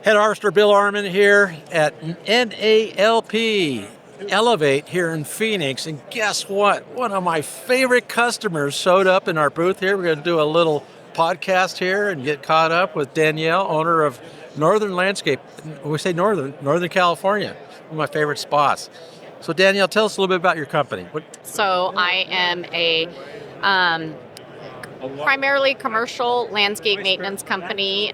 Head Harvester Bill Arman here at NALP Elevate here in Phoenix. And guess what? One of my favorite customers showed up in our booth here. We're going to do a little podcast here and get caught up with Danielle, owner of Northern Landscape. When we say Northern California, one of my favorite spots. So Danielle, tell us a little bit about your company. So I am a primarily commercial landscape maintenance company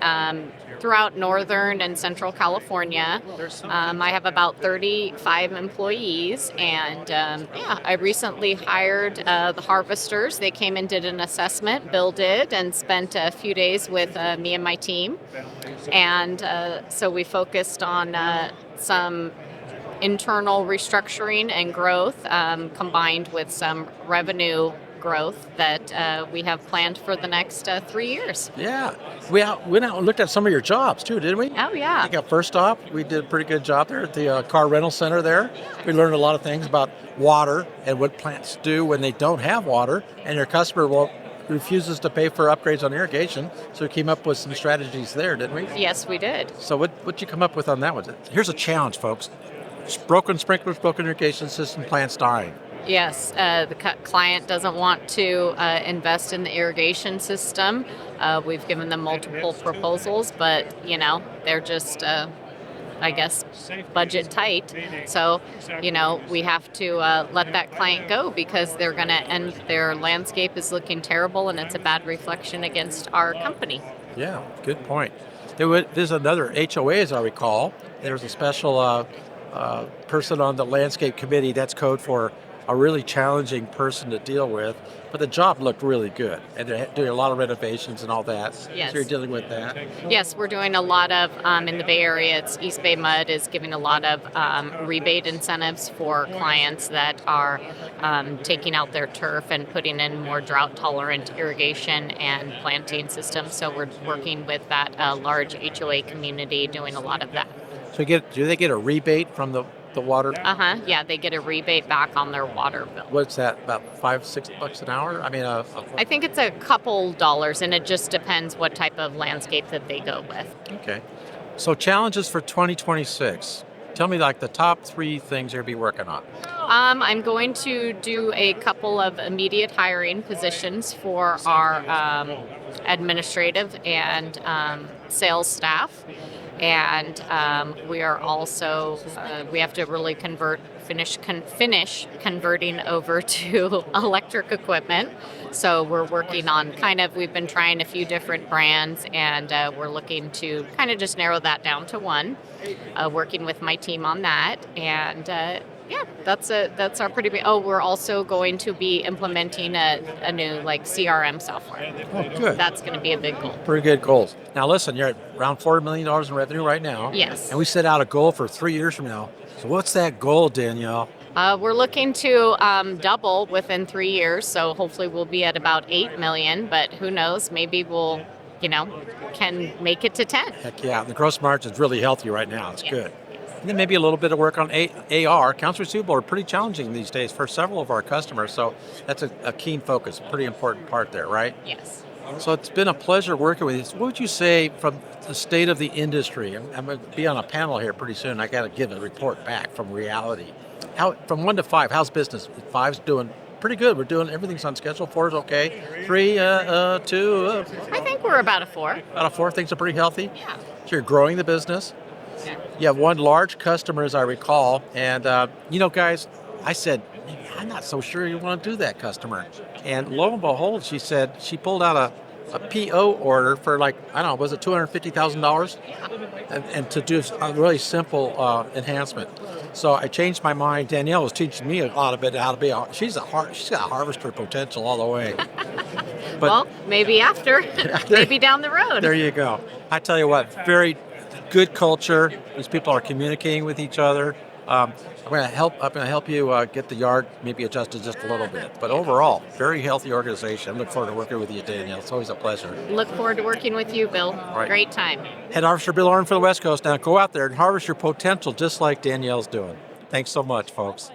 throughout Northern and Central California. I have about 35 employees, and I recently hired the harvesters. They came and did an assessment, Bill did, and spent a few days with me and my team. And so we focused on some internal restructuring and growth combined with some revenue growth that we have planned for the next 3 years. Yeah. We went out and looked at some of your jobs too, didn't we? Oh, yeah. I think first off, we did a pretty good job there at the car rental center there. We learned a lot of things about water and what plants do when they don't have water, and your customer refuses to pay for upgrades on irrigation. So we came up with some strategies there, didn't we? Yes, we did. So what'd you come up with on that one? Here's a challenge, folks. Broken sprinklers, broken irrigation system, plants dying. Yes, the client doesn't want to invest in the irrigation system. We've given them multiple proposals, but they're just, I guess, budget tight. So, we have to let that client go because they're going to end. Their landscape is looking terrible, and it's a bad reflection against our company. Yeah, good point. There's another HOA, as I recall. There's a special person on the landscape committee. That's code for a really challenging person to deal with, but the job looked really good, and they're doing a lot of renovations and all that. Yes. So you're dealing with that. Yes, we're doing a lot of, in the Bay Area, it's East Bay Mud is giving a lot of rebate incentives for clients that are taking out their turf and putting in more drought-tolerant irrigation and planting systems. So we're working with that large HOA community doing a lot of that. So do they get a rebate from the water? Yeah, they get a rebate back on their water bill. What's that, about $5-6 an hour? I mean, I think it's a couple dollars, and it just depends what type of landscape that they go with. Okay. So challenges for 2026. Tell me the top 3 things you'll be working on. I'm going to do a couple of immediate hiring positions for our administrative and sales staff. And we are also, we have to really finish converting over to electric equipment. So we're working on we've been trying a few different brands, and we're looking to kind of just narrow that down to one, working with my team on that. And that's our pretty big. Oh, we're also going to be implementing a new CRM software. Oh, good. That's going to be a big goal. Pretty good goals. Now listen, you're at around $4 million in revenue right now. Yes. And we set out a goal for 3 years from now. So what's that goal, Danielle? We're looking to double within 3 years. So hopefully we'll be at about 8 million, but who knows? Maybe we'll, can make it to 10. Heck yeah. The gross margin's really healthy right now. It's good. And then maybe a little bit of work on AR. Accounts receivable are pretty challenging these days for several of our customers, so that's a keen focus, a pretty important part there, right? Yes. So it's been a pleasure working with you. So what would you say from the state of the industry? I'm going to be on a panel here pretty soon. I got to give a report back from reality. From 1 to 5, how's business? 5's doing pretty good. We're doing everything's on schedule. 4 is okay. 3, 2. I think we're about a 4. About a 4. Things are pretty healthy. Yeah. So you're growing the business. You have one large customer, as I recall, and guys, I said, I'm not so sure you want to do that customer. And lo and behold, she said she pulled out a PO order for was it $250,000? And to do a really simple enhancement. So I changed my mind. Danielle was teaching me a lot of it how to be. She's got harvester potential all the way. But, well, maybe maybe down the road. There you go. I tell you what, very good culture. These people are communicating with each other. I'm going to help you get the yard maybe adjusted just a little bit. But overall, very healthy organization. I look forward to working with you, Danielle. It's always a pleasure. Look forward to working with you, Bill. Right. Great time. Head Harvester Bill Arman for the West Coast. Now go out there and harvest your potential just like Danielle's doing. Thanks so much, folks.